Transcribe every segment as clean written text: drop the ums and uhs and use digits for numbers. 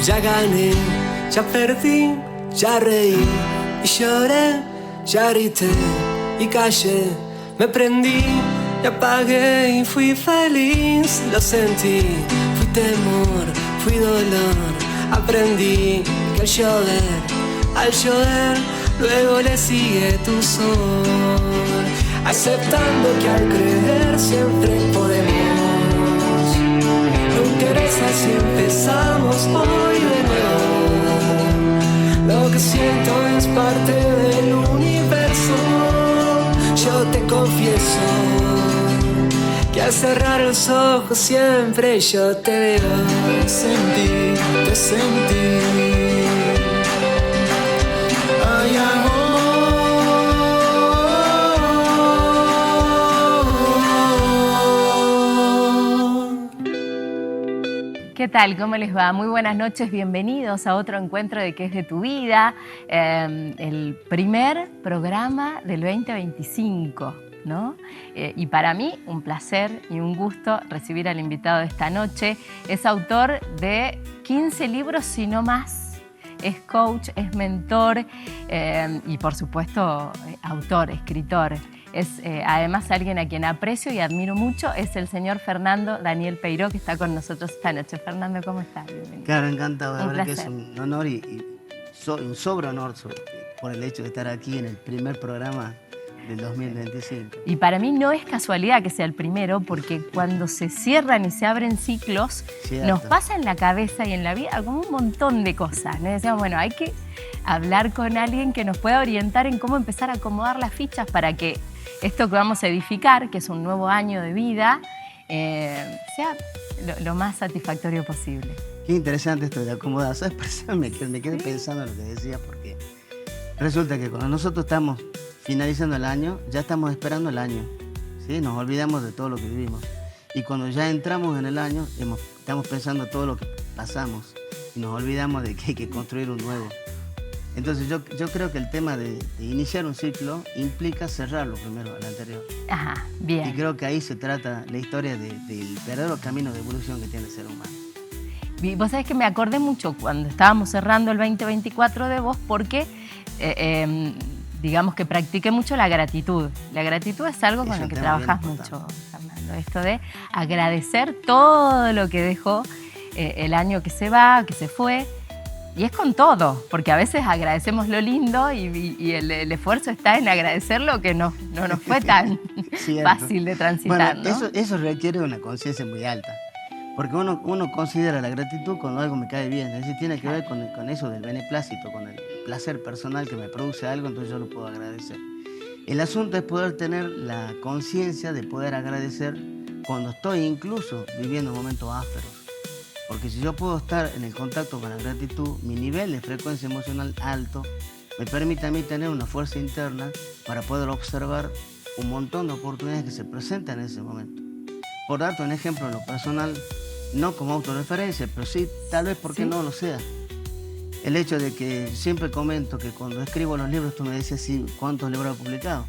ya gané, ya perdí, ya reí y lloré, ya grité y callé, me prendí y apagué y fui feliz, lo sentí, fui temor, fui dolor, aprendí que al llover, luego le sigue tu sol, aceptando que al creer siempre podemos. No interesa si empezamos hoy de nuevo. Lo que siento es parte del universo. Yo te confieso que al cerrar los ojos siempre yo te veo. Te sentí. Ay, amor. ¿Qué tal? ¿Cómo les va? Muy buenas noches, bienvenidos a otro encuentro de ¿Qué es de tu vida? El primer programa del 2025, ¿no? Y para mí un placer y un gusto recibir al invitado de esta noche. Es autor de 15 libros, si no más. Es coach, es mentor y por supuesto autor, escritor. Es además alguien a quien aprecio y admiro mucho, es el señor Fernando Daniel Peiró, que está con nosotros esta noche. Fernando, ¿cómo estás? Bienvenido. Claro, encantado, la verdad que placer. es un honor y un sobrehonor por el hecho de estar aquí en el primer programa del 2025. Y para mí no es casualidad que sea el primero, porque cuando se cierran y se abren ciclos, Cierto. nos pasa en la cabeza y en la vida como un montón de cosas, ¿no? Decíamos, bueno, hay que hablar con alguien que nos pueda orientar en cómo empezar a acomodar las fichas para que esto que vamos a edificar, que es un nuevo año de vida, sea lo más satisfactorio posible. Qué interesante esto de acomodar. ¿Sabes? Por eso me quedé pensando en lo que decías, porque resulta que cuando nosotros estamos finalizando el año, ya estamos esperando el año, ¿sí? Nos olvidamos de todo lo que vivimos. Y cuando ya entramos en el año, estamos pensando todo lo que pasamos y nos olvidamos de que hay que construir un nuevo. Entonces yo creo que el tema de iniciar un ciclo implica cerrarlo primero, el anterior. Ajá, bien. Y creo que ahí se trata la historia del verdadero camino de evolución que tiene el ser humano. Y vos sabés que me acordé mucho cuando estábamos cerrando el 2024 de vos, porque digamos que practiqué mucho la gratitud. La gratitud es algo con lo que trabajas mucho, Fernando. Esto de agradecer todo lo que dejó el año que se va, que se fue. Y es con todo, porque a veces agradecemos lo lindo y el esfuerzo está en agradecer lo que no nos fue tan fácil de transitar, bueno, ¿no? Eso requiere una conciencia muy alta, porque uno considera la gratitud cuando algo me cae bien, es decir, tiene que ver con eso del beneplácito, con el placer personal que me produce algo, entonces yo lo puedo agradecer. El asunto es poder tener la conciencia de poder agradecer cuando estoy incluso viviendo momentos ásperos. Porque si yo puedo estar en el contacto con la gratitud, mi nivel de frecuencia emocional alto me permite a mí tener una fuerza interna para poder observar un montón de oportunidades que se presentan en ese momento. Por darte un ejemplo en lo personal, no como autorreferencia, pero sí, tal vez porque no lo sea. El hecho de que siempre comento que cuando escribo los libros tú me dices sí, cuántos libros he publicado.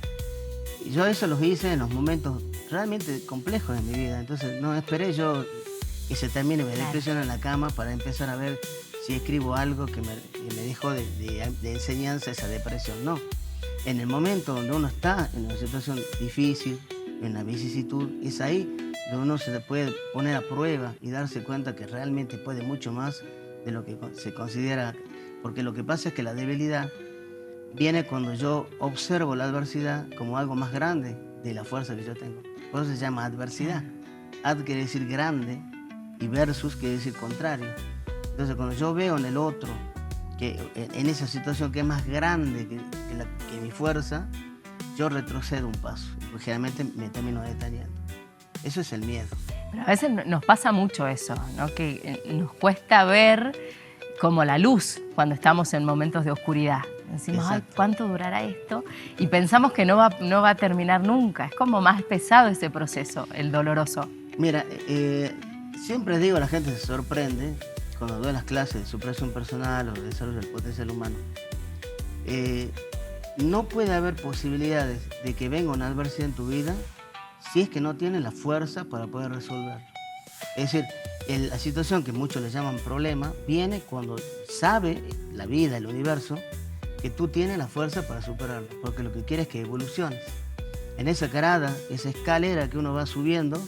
Y yo eso los hice en los momentos realmente complejos de mi vida. Entonces no esperé yo que se termine mi depresión en la cama para empezar a ver si escribo algo que me dejó de enseñanza esa depresión. No. En el momento donde uno está en una situación difícil, en la vicisitud, es ahí donde uno se puede poner a prueba y darse cuenta que realmente puede mucho más de lo que se considera. Porque lo que pasa es que la debilidad viene cuando yo observo la adversidad como algo más grande de la fuerza que yo tengo. Por eso se llama adversidad. Ad quiere decir grande y versus quiere decir contrario. Entonces cuando yo veo en el otro, que en esa situación que es más grande que mi fuerza, yo retrocedo un paso. Y generalmente me termino deteniendo. Eso es el miedo. Pero a veces nos pasa mucho eso, ¿no? Que nos cuesta ver como la luz cuando estamos en momentos de oscuridad. Decimos, ay, ¿cuánto durará esto? Y pensamos que no va a terminar nunca. Es como más pesado ese proceso, el doloroso. Mira, siempre digo, la gente se sorprende cuando doy las clases de superación personal o de desarrollo del potencial humano. No puede haber posibilidades de que venga una adversidad en tu vida si es que no tienes la fuerza para poder resolverlo. Es decir, la situación que muchos le llaman problema viene cuando sabe la vida, el universo, que tú tienes la fuerza para superarlo, porque lo que quieres es que evoluciones. En esa carada, esa escalera que uno va subiendo,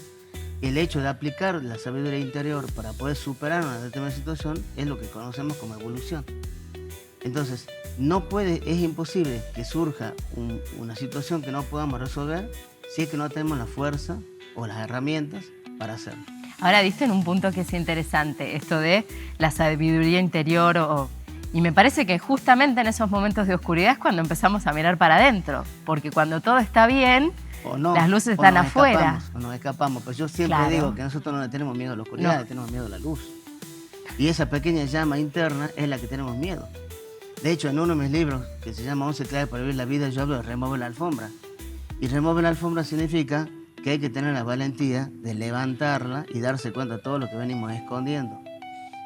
el hecho de aplicar la sabiduría interior para poder superar una determinada situación es lo que conocemos como evolución. Entonces, es imposible que surja una situación que no podamos resolver si es que no tenemos la fuerza o las herramientas para hacerlo. Ahora diste en un punto que es interesante, esto de la sabiduría interior y me parece que justamente en esos momentos de oscuridad es cuando empezamos a mirar para adentro, porque cuando todo está bien, las luces están afuera. Nos escapamos, pero yo siempre digo que nosotros no le tenemos miedo a la oscuridad, le tenemos miedo a la luz. Y esa pequeña llama interna es la que tenemos miedo. De hecho, en uno de mis libros, que se llama 11 claves para vivir la vida, yo hablo de remover la alfombra. Y remover la alfombra significa que hay que tener la valentía de levantarla y darse cuenta de todo lo que venimos escondiendo.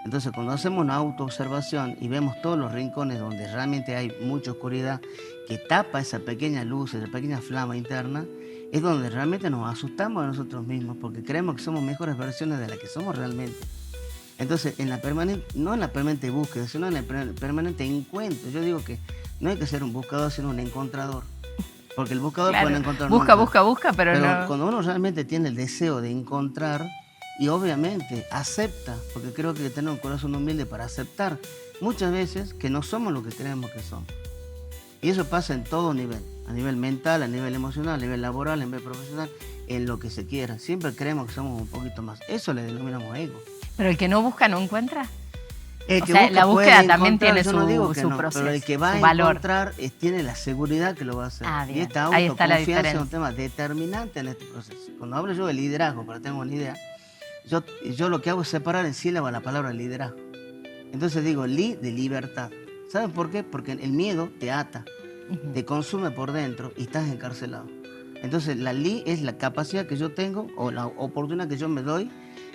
Entonces, cuando hacemos una autoobservación y vemos todos los rincones donde realmente hay mucha oscuridad que tapa esa pequeña luz, esa pequeña flama interna, es donde realmente nos asustamos de nosotros mismos porque creemos que somos mejores versiones de las que somos realmente. Entonces, no en la permanente búsqueda, sino en el permanente encuentro. Yo digo que no hay que ser un buscador, sino un encontrador. Porque el buscador puede encontrar... Busca, pero no... Cuando uno realmente tiene el deseo de encontrar y obviamente acepta, porque creo que tener un corazón humilde para aceptar muchas veces que no somos lo que creemos que somos. Y eso pasa en todo nivel, a nivel mental, a nivel emocional, a nivel laboral, a nivel profesional, en lo que se quiera. Siempre creemos que somos un poquito más. Eso le denominamos ego. Pero el que no busca no encuentra. El que busca, la búsqueda también tiene su proceso, pero el que va a encontrar tiene la seguridad que lo va a hacer. Y esta autoconfianza es un tema determinante en este proceso. Cuando hablo yo de liderazgo, para que tengan una idea, yo lo que hago es separar en sílaba la palabra liderazgo. Entonces digo de libertad. ¿Saben por qué? Porque el miedo te ata, te consume por dentro y estás encarcelado. Entonces la es la capacidad que yo tengo o la oportunidad que yo me doy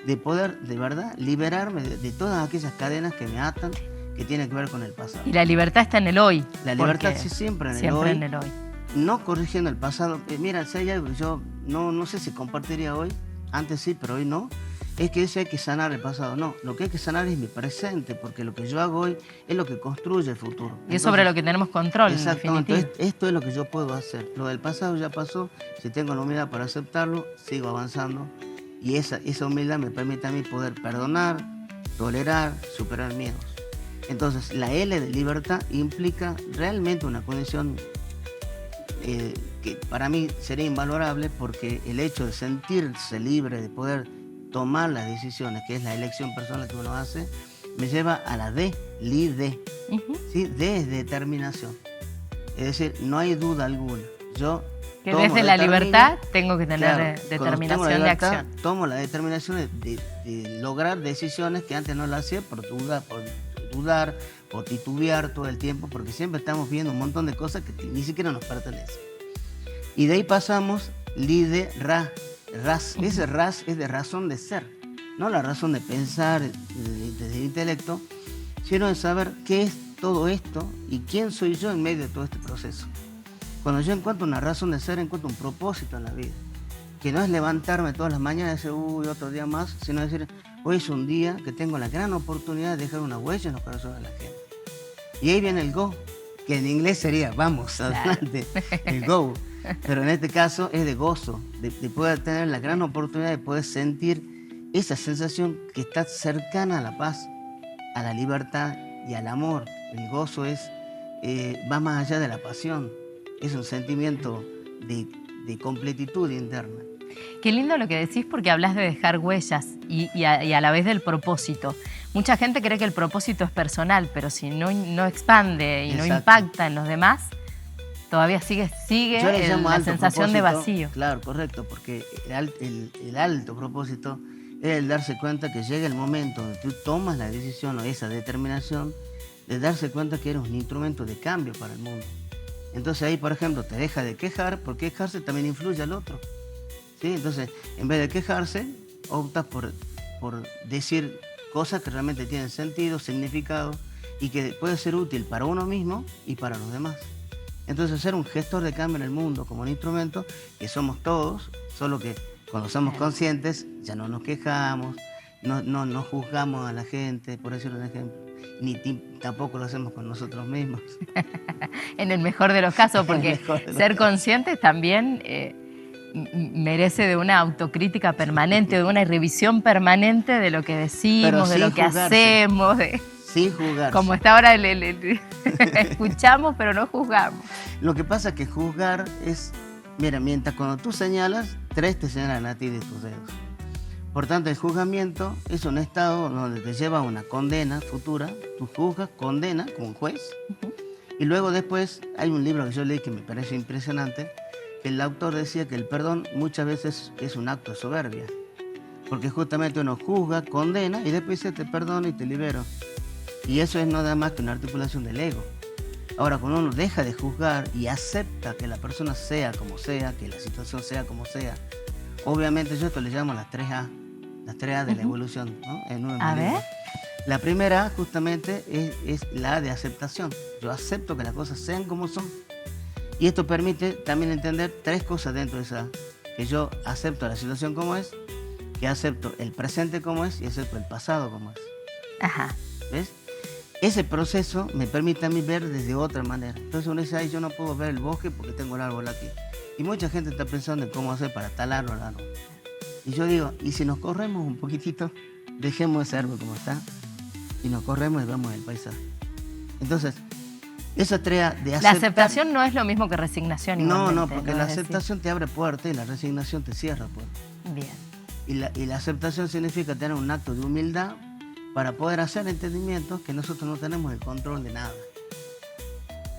de poder, de verdad, liberarme de todas aquellas cadenas que me atan, que tienen que ver con el pasado. Y la libertad está en el hoy. La libertad sí, siempre en el hoy. No corrigiendo el pasado. Mira, si hay algo que yo no sé si compartiría hoy, antes sí, pero hoy no, es que hay que sanar el pasado. No, lo que hay que sanar es mi presente, porque lo que yo hago hoy es lo que construye el futuro. Y entonces, es sobre lo que tenemos control, exactamente. Entonces, esto es lo que yo puedo hacer. Lo del pasado ya pasó, si tengo la humildad para aceptarlo, sigo avanzando. Y esa humildad me permite a mí poder perdonar, tolerar, superar miedos. Entonces, la L de libertad implica realmente una condición que para mí sería invalorable, porque el hecho de sentirse libre, de poder tomar las decisiones, que es la elección personal que uno hace, me lleva a la D, ¿sí? D es determinación. Es decir, no hay duda alguna. Que desde la libertad tengo que tener determinación de acción. Tomo la determinación de lograr decisiones que antes no las hacía por dudar, por titubear todo el tiempo, porque siempre estamos viendo un montón de cosas que ni siquiera nos pertenecen. Y de ahí pasamos ras. Ese ras es de razón de ser, no la razón de pensar desde el intelecto, sino de saber qué es todo esto y quién soy yo en medio de todo este proceso. Cuando yo encuentro una razón de ser, encuentro un propósito en la vida, que no es levantarme todas las mañanas y decir, otro día más, sino decir, hoy es un día que tengo la gran oportunidad de dejar una huella en los corazones de la gente. Y ahí viene el go, que en inglés sería, vamos, adelante, el go. Pero en este caso es de gozo, de poder tener la gran oportunidad de poder sentir esa sensación que está cercana a la paz, a la libertad y al amor. El gozo va más allá de la pasión. Es un sentimiento de completitud interna. Qué lindo lo que decís, porque hablas de dejar huellas y a la vez del propósito. Mucha gente cree que el propósito es personal, pero si no expande y no impacta en los demás, todavía sigue la sensación de vacío. Claro, correcto, porque el alto propósito es el darse cuenta que llega el momento donde tú tomas la decisión o esa determinación de darse cuenta que eres un instrumento de cambio para el mundo. Entonces ahí, por ejemplo, te deja de quejar, porque quejarse también influye al otro. ¿Sí? Entonces, en vez de quejarse, optas por decir cosas que realmente tienen sentido, significado, y que puede ser útil para uno mismo y para los demás. Entonces, ser un gestor de cambio en el mundo como un instrumento, que somos todos, solo que Cuando somos conscientes, ya no nos quejamos, no juzgamos a la gente, por decir un ejemplo, tampoco lo hacemos con nosotros mismos. En el mejor de los casos, porque ser conscientes también merece de una autocrítica permanente, de una revisión permanente de lo que decimos, de lo que hacemos. Sin juzgarse. Como está ahora, escuchamos pero no juzgamos. Lo que pasa es que juzgar es, mira, mientras cuando tú señalas, 3 te señalan a ti de tus dedos. Por tanto, el juzgamiento es un estado donde te lleva a una condena futura. Tú juzgas, condenas como un juez. Y luego después hay un libro que yo leí que me parece impresionante, que el autor decía que el perdón muchas veces es un acto de soberbia. Porque justamente uno juzga, condena y después dice te perdono y te libero. Y eso es nada más que una articulación del ego. Ahora, cuando uno deja de juzgar y acepta que la persona sea como sea, que la situación sea como sea, obviamente yo esto le llamo las 3A, las 3A de la evolución, ¿no? A ver. La primera justamente es la de aceptación. Yo acepto que las cosas sean como son. Y esto permite también entender 3 cosas dentro de esa. Que yo acepto la situación como es, que acepto el presente como es y acepto el pasado como es. Ajá. ¿Ves? Ese proceso me permite a mí ver desde otra manera. Entonces uno dice, ay, yo no puedo ver el bosque porque tengo el árbol aquí. Y mucha gente está pensando en cómo hacer para talarlo al árbol. Y yo digo, ¿y si nos corremos un poquitito? Dejemos ese árbol como está y nos corremos y vemos el paisaje. Entonces, esa tarea de aceptar... La aceptación no es lo mismo que resignación igualmente. No, porque la aceptación te abre puertas y la resignación te cierra puertas. Bien. Y la aceptación significa tener un acto de humildad para poder hacer entendimientos que nosotros no tenemos el control de nada.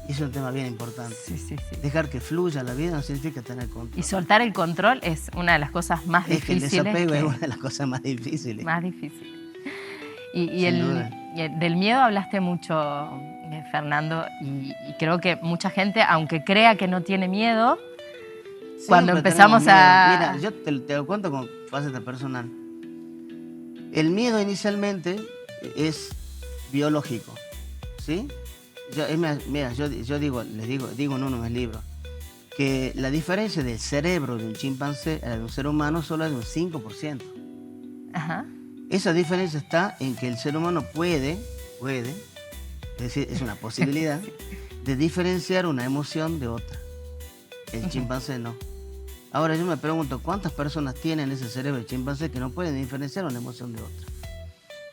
Y eso es un tema bien importante. Sí. Dejar que fluya la vida no significa tener control. Y soltar el control es una de las cosas más difíciles. Es que el desapego es una de las cosas más difíciles. Más difíciles. Y del miedo hablaste mucho, Fernando, y creo que mucha gente, aunque crea que no tiene miedo, siempre cuando empezamos a... Mira, yo te lo cuento como faceta personal. El miedo inicialmente es biológico, ¿sí? Yo digo en uno de mis libros, que la diferencia del cerebro de un chimpancé a la de un ser humano solo es de un 5%. Ajá. Esa diferencia está en que el ser humano puede, es decir, es una posibilidad de diferenciar una emoción de otra. El chimpancé no. Ahora yo me pregunto, ¿cuántas personas tienen ese cerebro de chimpancé que no pueden diferenciar una emoción de otra?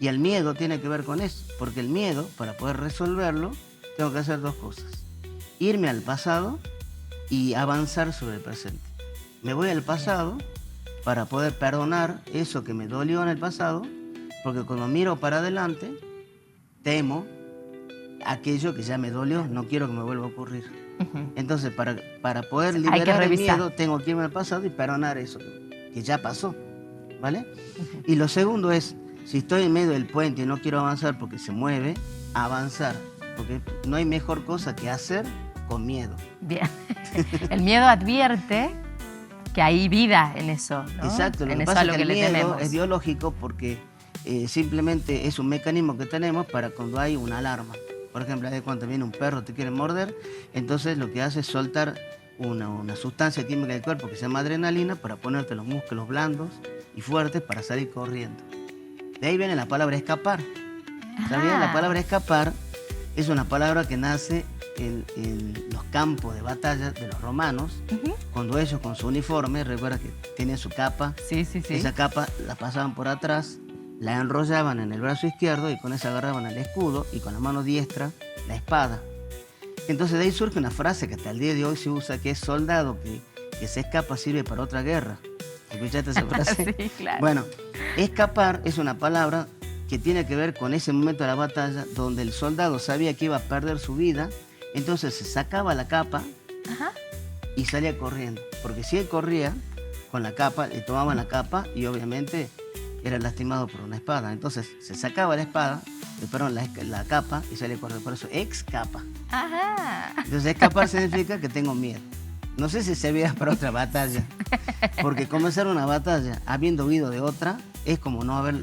Y el miedo tiene que ver con eso, porque el miedo, para poder resolverlo, tengo que hacer 2 cosas. Irme al pasado y avanzar sobre el presente. Me voy al pasado para poder perdonar eso que me dolió en el pasado, porque cuando miro para adelante, temo aquello que ya me dolió, no quiero que me vuelva a ocurrir. Entonces, para poder liberar el miedo, tengo que irme al pasado y perdonar eso que ya pasó, ¿vale? Y lo segundo es, si estoy en medio del puente y no quiero avanzar porque se mueve, avanzar, porque no hay mejor cosa que hacer con miedo. Bien. El miedo advierte que hay vida en eso, ¿no? Exacto, lo que pasa es que el miedo es biológico porque simplemente es un mecanismo que tenemos para cuando hay una alarma. Por ejemplo, cuando viene un perro te quiere morder, entonces lo que hace es soltar una sustancia química del cuerpo que se llama adrenalina para ponerte los músculos blandos y fuertes para salir corriendo. De ahí viene la palabra escapar. ¿Sabían? La palabra escapar es una palabra que nace en los campos de batalla de los romanos, cuando ellos con su uniforme, recuerda que tienen su capa, esa capa la pasaban por atrás, la enrollaban en el brazo izquierdo y con esa agarraban el escudo y con la mano diestra la espada. Entonces de ahí surge una frase que hasta el día de hoy se usa, que es soldado que se escapa sirve para otra guerra. ¿Escuchaste esa frase? Sí, claro. Bueno, escapar es una palabra que tiene que ver con ese momento de la batalla donde el soldado sabía que iba a perder su vida, entonces se sacaba la capa y salía corriendo. Porque si él corría con la capa, le tomaban la capa y obviamente era lastimado por una espada. Entonces se sacaba la espada, la capa y salía corriendo. Por eso, escapa. Entonces escapar significa que tengo miedo. No sé si servía para otra batalla, porque comenzar una batalla habiendo huido de otra es como no haber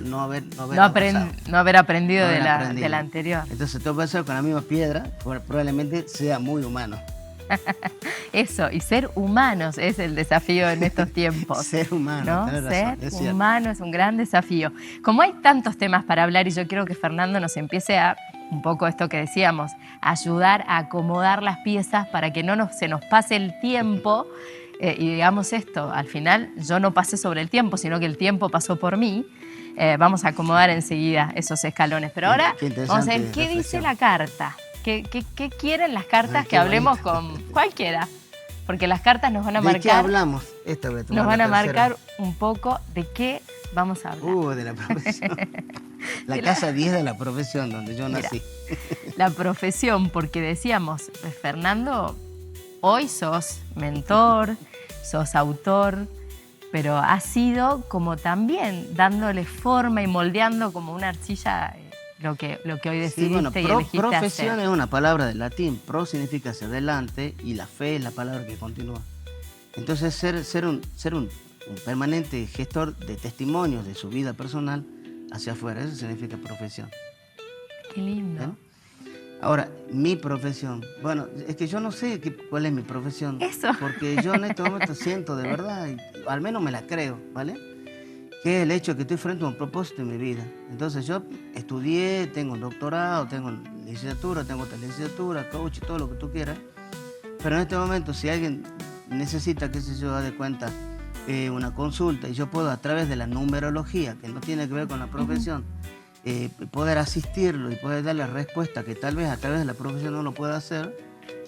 aprendido de la anterior. Entonces, todo puede ser con la misma piedra, probablemente sea muy humano. Eso, y ser humanos es el desafío en estos tiempos. Ser humano, ¿no? tenés Ser razón, es cierto. humano es un gran desafío. Como hay tantos temas para hablar y yo quiero que Fernando nos empiece a, un poco esto que decíamos, ayudar a acomodar las piezas para que se nos pase el tiempo y digamos esto, al final yo no pasé sobre el tiempo, sino que el tiempo pasó por mí. Vamos a acomodar enseguida esos escalones. Pero ahora vamos a ver qué dice la carta. ¿Qué quieren las cartas que hablemos con cualquiera? Porque las cartas nos van a marcar. ¿De qué hablamos? Esta vez nos van a marcar un poco de qué vamos a hablar. De la profesión. La casa 10 de la profesión, donde yo nací. La profesión, porque decíamos, Fernando, hoy sos mentor, sos autor, pero has sido como también dándole forma y moldeando como una arcilla lo que hoy decidiste y elegiste profesión hacer. es una palabra del latín. Pro significa hacia adelante y la fe es la palabra que continúa. Entonces ser un permanente gestor de testimonios de su vida personal hacia afuera, eso significa profesión. Qué lindo. ¿Eh? Ahora, mi profesión, bueno, es que yo no sé cuál es mi profesión. Eso. Porque yo en este momento siento de verdad, y al menos me la creo, ¿vale? Que es el hecho de que estoy frente a un propósito en mi vida. Entonces yo estudié, tengo un doctorado, tengo licenciatura, tengo otra licenciatura, coach, todo lo que tú quieras. Pero en este momento, si alguien necesita, qué sé yo, de cuenta, una consulta, y yo puedo a través de la numerología, que no tiene que ver con la profesión, poder asistirlo y poder darle respuesta que tal vez a través de la profesión no lo pueda hacer,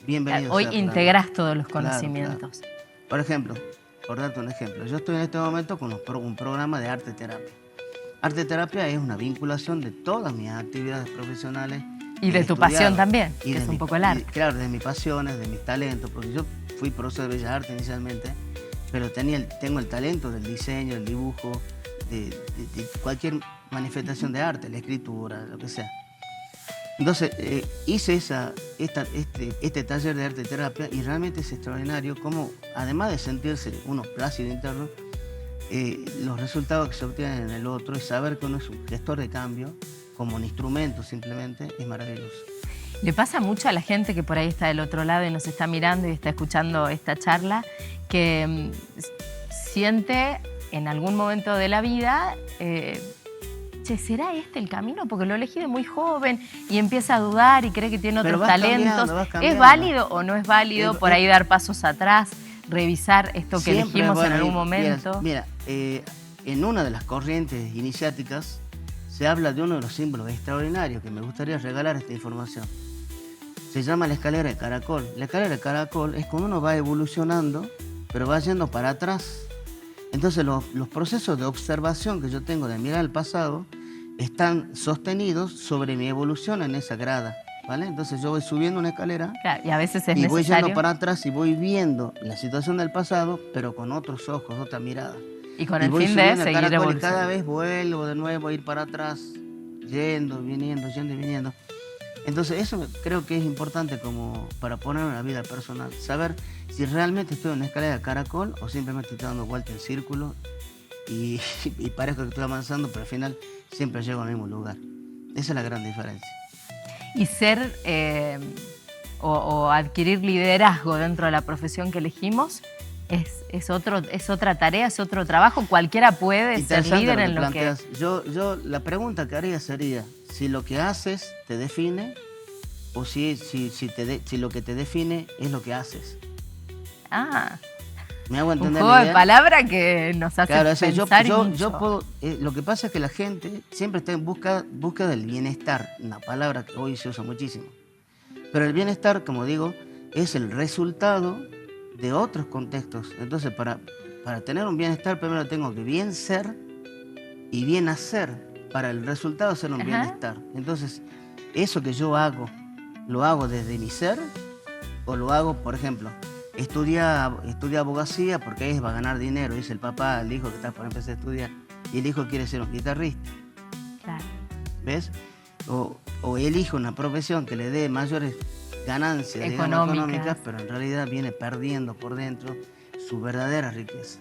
bienvenido. Hoy sea integrás todos los conocimientos. Claro. Por ejemplo, por darte un ejemplo, yo estoy en este momento con un programa de arte terapia. Arte terapia es una vinculación de todas mis actividades profesionales. Y de tu pasión también, que es un poco el arte. Claro, de mis pasiones, de mis talentos, porque yo fui profesor de Bellas Artes inicialmente, pero tengo el talento del diseño, del dibujo, de cualquier manifestación de arte, la escritura, lo que sea. Entonces hice este taller de arte terapia y realmente es extraordinario cómo, además de sentirse uno plácido interno, los resultados que se obtienen en el otro y saber que uno es un gestor de cambio, como un instrumento simplemente, es maravilloso. Le pasa mucho a la gente que por ahí está del otro lado y nos está mirando y está escuchando esta charla, que siente en algún momento de la vida, che, ¿será este el camino? Porque lo elegí de muy joven y empieza a dudar y cree que tiene otros talentos. ¿Es válido o no es válido por ahí dar pasos atrás, revisar esto que elegimos en algún momento? Mira, en una de las corrientes iniciáticas se habla de uno de los símbolos extraordinarios que me gustaría regalar esta información. Se llama la escalera de caracol. La escalera de caracol es cuando uno va evolucionando, pero va yendo para atrás. Entonces los procesos de observación que yo tengo de mirar el pasado están sostenidos sobre mi evolución en esa grada, ¿vale? Entonces yo voy subiendo una escalera, claro, y a veces es y voy necesario. yendo para atrás y voy viendo la situación del pasado, pero con otros ojos, otra mirada. Y con Y el voy fin de subiendo el seguir caracol evolucionando. y cada vez vuelvo de nuevo a ir para atrás, yendo y viniendo. Entonces eso creo que es importante como para poner en la vida personal, saber si realmente estoy en una escalera de caracol o simplemente estoy dando vuelta en círculo y parezco que estoy avanzando, pero al final siempre llego al mismo lugar. Esa es la gran diferencia. Y ser o adquirir liderazgo dentro de la profesión que elegimos es otra tarea, es otro trabajo. Cualquiera puede ser líder en lo que... Yo la pregunta que haría sería si lo que haces te define o si lo que te define es lo que haces. Ah, ¿Me hago un entender juego la de idea? palabras que nos hace Claro, o sea, pensar yo mucho. puedo, lo que pasa es que la gente siempre está en busca del bienestar, una palabra que hoy se usa muchísimo. Pero el bienestar, como digo, es el resultado de otros contextos. Entonces, para tener un bienestar, primero tengo que bien ser y bien hacer para el resultado ser un bienestar. Entonces, eso que yo hago, ¿lo hago desde mi ser o lo hago, por ejemplo, estudia abogacía porque va a ganar dinero, dice el papá al hijo que está por empezar a estudiar, y el hijo quiere ser un guitarrista? Claro. ¿Ves? O elige una profesión que le dé mayores ganancias económicas, pero en realidad viene perdiendo por dentro su verdadera riqueza.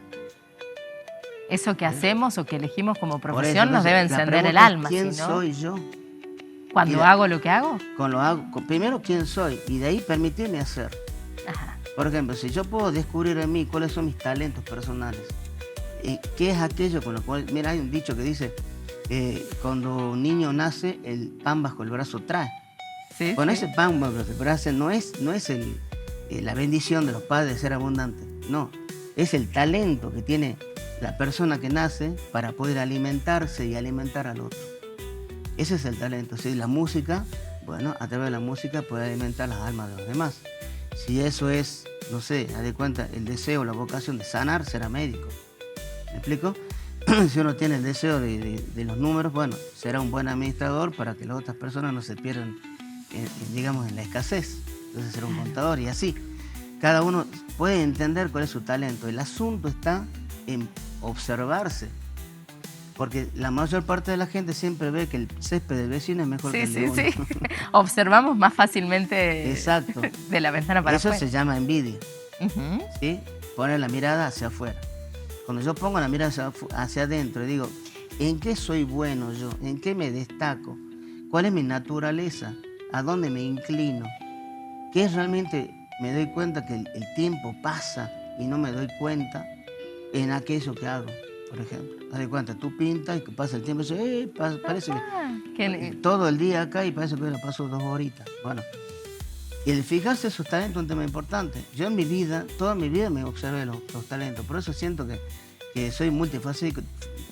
Eso que hacemos o que elegimos como Por profesión eso, nos debe entonces, la encender el pregunta es, alma. ¿quién ¿sí, no? soy yo? Cuando Mira, hago lo que hago. Primero, ¿quién soy? Y de ahí permitirme hacer. Ajá. Por ejemplo, si yo puedo descubrir en mí cuáles son mis talentos personales, qué es aquello con lo cual, mira, hay un dicho que dice, cuando un niño nace, el pan bajo el brazo trae. Sí, Bueno, sí. ese pan bajo el brazo no es la bendición de los padres de ser abundante, no, es el talento que tiene la persona que nace para poder alimentarse y alimentar al otro. Ese es el talento. Si la música, bueno, a través de la música puede alimentar las almas de los demás. Si eso es, no sé, haz de cuenta, el deseo, la vocación de sanar, será médico. ¿Me explico? Si uno tiene el deseo de los números, bueno, será un buen administrador para que las otras personas no se pierdan, digamos, en la escasez. Entonces será un contador y así. Cada uno puede entender cuál es su talento. El asunto está en observarse. Porque la mayor parte de la gente siempre ve que el césped del vecino es mejor que el de uno. Sí. Observamos más fácilmente. Exacto. De la ventana para Eso afuera. se llama envidia. Ujú. ¿Sí? Poner la mirada hacia afuera. Cuando yo pongo la mirada hacia adentro y digo, ¿en qué soy bueno yo? ¿En qué me destaco? ¿Cuál es mi naturaleza? ¿A dónde me inclino? ¿Qué es realmente? Me doy cuenta que el tiempo pasa y no me doy cuenta en aquello que hago. Por ejemplo, haz de cuenta, tú pintas y que pasa el tiempo y dices, parece que todo el día acá y parece que me pasó 2 horitas. Bueno, y el fijarse en sus talentos es un tema importante. Yo en mi vida, toda mi vida me observé los talentos, por eso siento que soy multifacético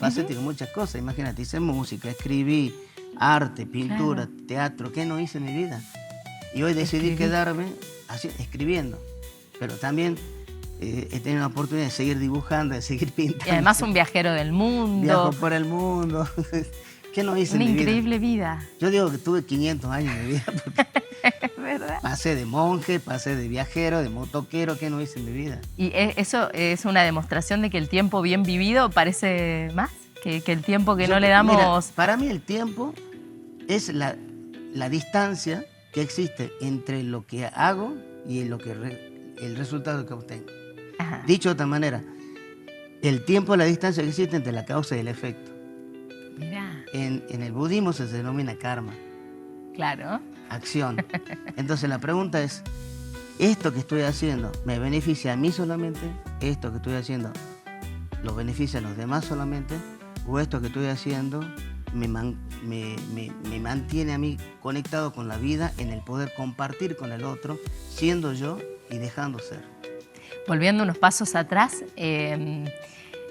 en muchas cosas. Imagínate, hice música, escribí arte, pintura, Claro. teatro, ¿qué no hice en mi vida? Y hoy decidí quedarme así, escribiendo, pero también he tenido la oportunidad de seguir dibujando, de seguir pintando. Y además un viajero del mundo. Viajo por el mundo. ¿Qué no hice Una en mi vida? increíble vida. Yo digo que tuve 500 años en mi vida. Porque ¿Verdad? pasé de monje, pasé de viajero, de motoquero. ¿Qué no hice en mi vida? Y eso es una demostración de que el tiempo bien vivido parece más que el tiempo que no le damos. Mira, para mí el tiempo es la distancia que existe entre lo que hago y el resultado que obtengo. Ajá. Dicho de otra manera, el tiempo es la distancia que existe entre la causa y el efecto. Mirá, En el budismo se denomina karma, claro. acción. Entonces la pregunta es, ¿esto que estoy haciendo me beneficia a mí solamente? ¿Esto que estoy haciendo lo beneficia a los demás solamente? ¿O esto que estoy haciendo me mantiene a mí conectado con la vida en el poder compartir con el otro, siendo yo y dejando ser? Volviendo unos pasos atrás,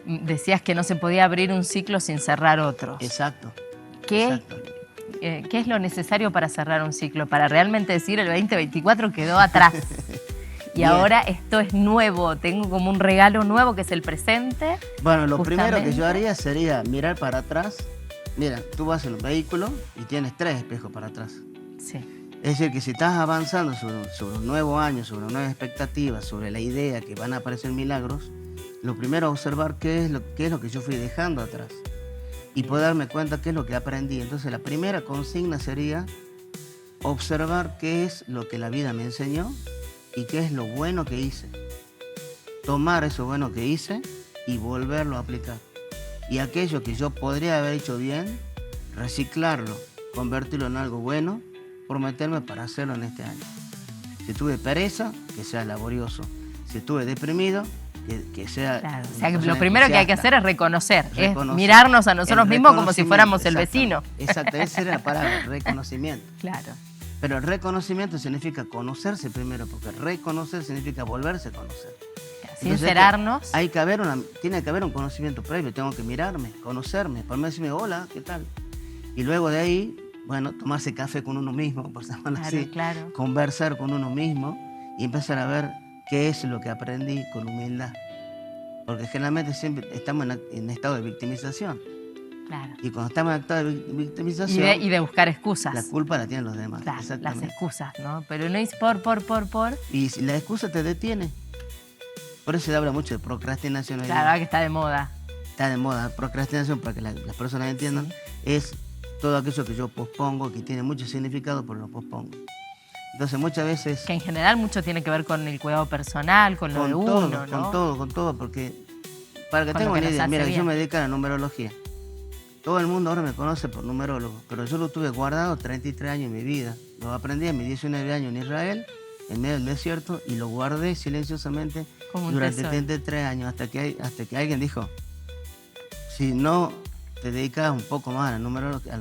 decías que no se podía abrir un ciclo sin cerrar otros. Exacto. ¿Qué Exacto. ¿Qué es lo necesario para cerrar un ciclo? Para realmente decir el 2024 quedó atrás. Y Bien. ahora esto es nuevo, tengo como un regalo nuevo que es el presente. Bueno, lo primero que Justamente. yo haría sería mirar para atrás. Mira, tú vas en un vehículo y tienes 3 espejos para atrás. Sí, Es decir, que si estás avanzando sobre un nuevo año, sobre una nueva expectativa, sobre la idea que van a aparecer milagros, lo primero es observar qué es lo que yo fui dejando atrás y poder darme cuenta qué es lo que aprendí. Entonces la primera consigna sería observar qué es lo que la vida me enseñó y qué es lo bueno que hice. Tomar eso bueno que hice y volverlo a aplicar. Y aquello que yo podría haber hecho bien, reciclarlo, convertirlo en algo bueno, prometerme para hacerlo en este año. Si tuve pereza, que sea laborioso. Si estuve deprimido, que sea... claro. O una sea, que persona lo primero que hay que entusiasta. hacer es reconocer, es Reconocer. mirarnos a nosotros El mismos como si fuéramos el reconocimiento, vecino. Exacto, esa era la palabra, reconocimiento. Claro, Pero el reconocimiento significa conocerse primero, porque reconocer significa volverse a conocer. sincerarnos. Hay que haber tiene que haber un conocimiento previo, tengo que mirarme, conocerme, por decirme hola, ¿qué tal? Y luego de ahí, bueno, tomarse café con uno mismo, por llamarlo Claro, así, claro. conversar con uno mismo y empezar a ver qué es lo que aprendí con humildad. Porque generalmente siempre estamos en estado de victimización. Claro. Y cuando estamos en estado de victimización, Y de buscar excusas. la culpa la tienen los demás. Claro, las Exactamente. excusas, ¿no? Pero no es por. Y si la excusa te detiene. Por eso se habla mucho de procrastinación. hoy Claro, día. ahora que está de moda. Está de moda. Procrastinación, para que las personas entiendan, es todo aquello que yo pospongo, que tiene mucho significado, pero lo pospongo. Entonces muchas veces... Que en general mucho tiene que ver con el cuidado personal, con lo de uno, ¿no? Con todo, porque para que Con tengan lo que una nos idea, hace mira, bien. yo me dedico a la numerología. Todo el mundo ahora me conoce por numerólogo, pero yo lo tuve guardado 33 años en mi vida. Lo aprendí a mis 19 años en Israel en medio del desierto y lo guardé silenciosamente Como un durante tesoro. 33 años, hasta que alguien dijo, si no te dedicas un poco más a la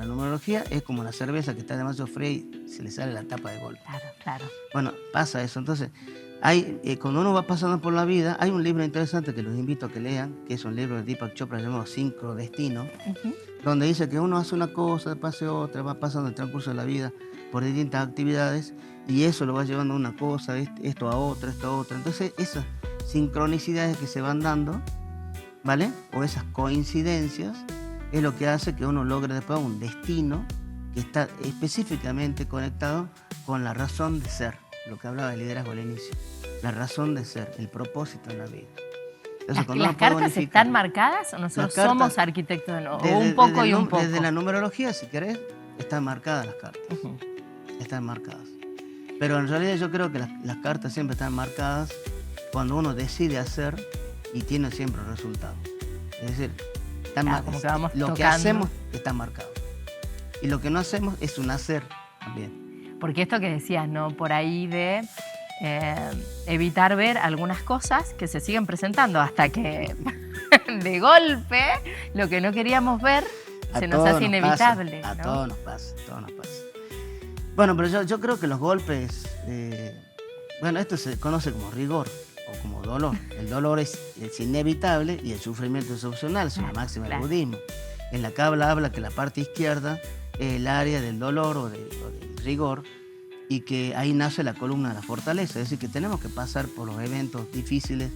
numerología, es como la cerveza que está demasiado fría y se le sale la tapa de golpe. Claro, claro. Bueno, pasa eso. Entonces, cuando uno va pasando por la vida, hay un libro interesante que los invito a que lean, que es un libro de Deepak Chopra llamado Sincrodestino, donde dice que uno hace una cosa, después hace otra, va pasando el transcurso de la vida por distintas actividades y eso lo va llevando a una cosa, esto a otra, esto a otra. Entonces, esas sincronicidades que se van dando, ¿vale? O esas coincidencias es lo que hace que uno logre después un destino que está específicamente conectado con la razón de ser, lo que hablaba de liderazgo al inicio, la razón de ser, el propósito en la vida. Entonces, ¿Las cartas están marcadas o nosotros somos arquitectos o un poco y un poco? Desde la numerología, si querés, están marcadas las cartas. Están marcadas. Pero en realidad yo creo que las cartas siempre están marcadas cuando uno decide hacer y tiene siempre resultado. Es decir, lo que hacemos está marcado. Y lo que no hacemos es un hacer también. Porque esto que decías, ¿no? Por ahí de evitar ver algunas cosas que se siguen presentando hasta que de golpe lo que no queríamos ver se nos hace inevitable. A ¿no? todos nos pasa. Bueno, pero yo creo que los golpes, bueno, esto se conoce como rigor o como dolor. El dolor es inevitable y el sufrimiento es opcional, es una máxima del budismo. En la Cábala habla que la parte izquierda es el área del dolor o del rigor y que ahí nace la columna de la fortaleza. Es decir, que tenemos que pasar por los eventos difíciles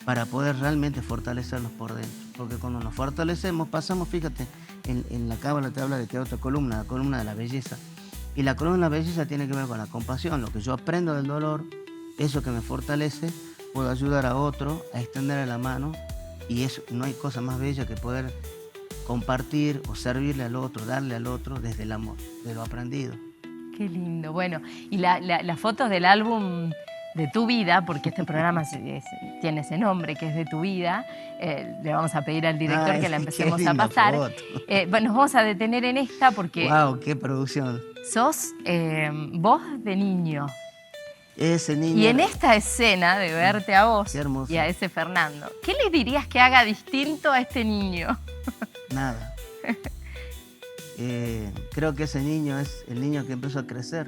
para poder realmente fortalecernos por dentro. Porque cuando nos fortalecemos, pasamos, fíjate, en la Cábala te habla de que hay otra columna, la columna de la belleza. Y la columna de la belleza tiene que ver con la compasión. Lo que yo aprendo del dolor, eso que me fortalece, puedo ayudar a otro a extender la mano. Y eso, no hay cosa más bella que poder compartir o servirle al otro, darle al otro desde el amor, de lo aprendido. Qué lindo. Bueno, y las fotos del álbum de tu vida, porque este programa tiene ese nombre, que es de tu vida, le vamos a pedir al director que la empecemos a pasar. Nos vamos a detener en esta porque... ¡Wow! ¡Qué producción! Sos vos de niño. Ese niño. Y en esta escena de verte a vos y a ese Fernando, ¿qué le dirías que haga distinto a este niño? Nada. Creo que ese niño es el niño que empezó a crecer.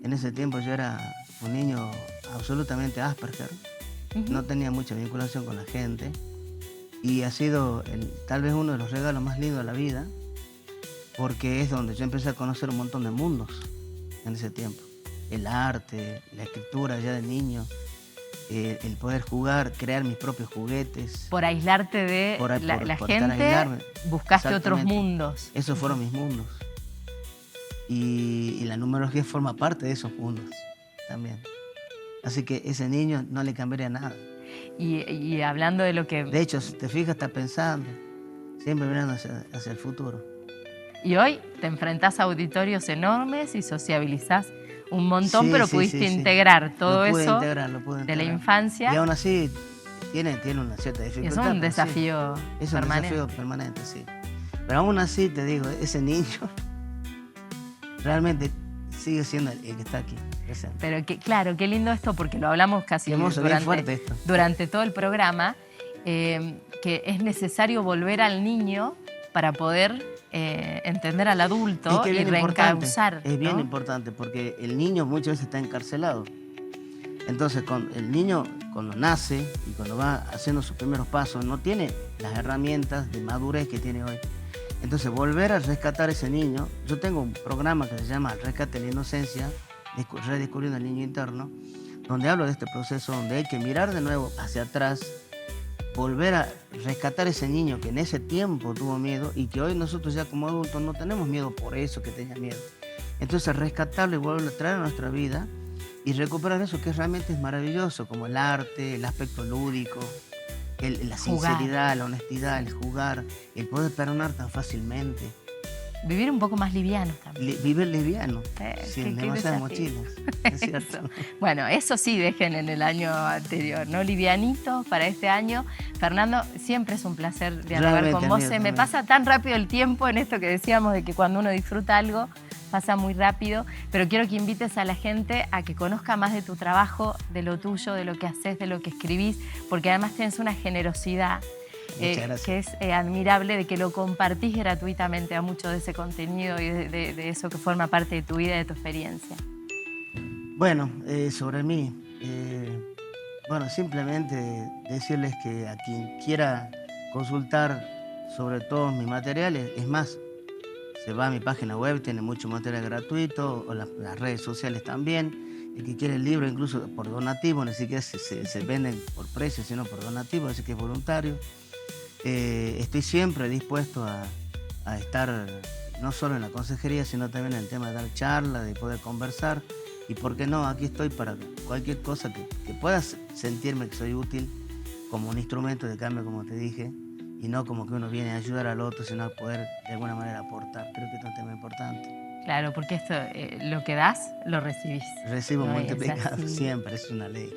En ese tiempo yo era un niño absolutamente Asperger. No tenía mucha vinculación con la gente. Y ha sido tal vez uno de los regalos más lindos de la vida, porque es donde yo empecé a conocer un montón de mundos en ese tiempo. El arte, la escritura ya de niño, el poder jugar, crear mis propios juguetes. Por aislarte de la gente, buscaste otros mundos. Esos fueron mis mundos. Y la numerología forma parte de esos mundos también. Así que ese niño no le cambiaría nada. Y hablando de lo que... De hecho, si te fijas, está pensando, siempre mirando hacia el futuro. Y hoy te enfrentás a auditorios enormes y sociabilizás un montón, pero pudiste integrar todo eso de la infancia. Y aún así tiene una cierta dificultad. Es un desafío permanente. Es un desafío permanente, sí. Pero aún así, te digo, ese niño realmente sigue siendo el que está aquí presente. Pero claro, qué lindo esto, porque lo hablamos casi durante todo el programa, que es necesario volver al niño para poder entender al adulto y reencauzar. Es bien importante, porque el niño muchas veces está encarcelado. Entonces, el niño cuando nace y cuando va haciendo sus primeros pasos, no tiene las herramientas de madurez que tiene hoy. Entonces, volver a rescatar a ese niño. Yo tengo un programa que se llama Rescate de la Inocencia, Redescubriendo el Niño Interno, donde hablo de este proceso, donde hay que mirar de nuevo hacia atrás, volver a rescatar ese niño que en ese tiempo tuvo miedo y que hoy nosotros ya como adultos no tenemos miedo por eso que tenía miedo. Entonces rescatarlo y volverlo a traer a nuestra vida y recuperar eso que realmente es maravilloso, como el arte, el aspecto lúdico, la sinceridad, la honestidad, el jugar, el poder perdonar tan fácilmente. Vivir un poco más liviano también. Vivir liviano, sin demasiadas mochilas. Es cierto. Bueno, eso sí dejen en el año anterior, ¿no? Livianito para este año. Fernando, siempre es un placer dialogar con vos. Se me pasa tan rápido el tiempo en esto que decíamos de que cuando uno disfruta algo, pasa muy rápido, pero quiero que invites a la gente a que conozca más de tu trabajo, de lo tuyo, de lo que haces, de lo que escribís, porque además tienes una generosidad que es admirable, de que lo compartís gratuitamente a mucho de ese contenido y de eso que forma parte de tu vida y de tu experiencia. Bueno, sobre mí, bueno, simplemente decirles que a quien quiera consultar sobre todos mis materiales, es más, se va a mi página web, tiene mucho material gratuito, o las redes sociales también. El que quiere el libro, incluso por donativo, ni siquiera se venden por precio, sino por donativo, así que es voluntario. Estoy siempre dispuesto a estar no solo en la consejería, sino también en el tema de dar charlas, de poder conversar. Y por qué no, aquí estoy para cualquier cosa que pueda sentirme que soy útil como un instrumento de cambio, como te dije, y no como que uno viene a ayudar al otro, sino a poder de alguna manera aportar. Creo que esto es un tema importante. Claro, porque esto, lo que das, lo recibís. Recibo ¿no? multiplicado, siempre, es una ley.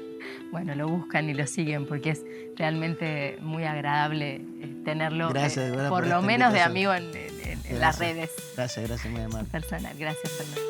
Bueno, lo buscan y lo siguen porque es realmente muy agradable tenerlo, Gracias, por lo menos de amigo en las redes. Gracias, muy amable. Personal, gracias, Fernando.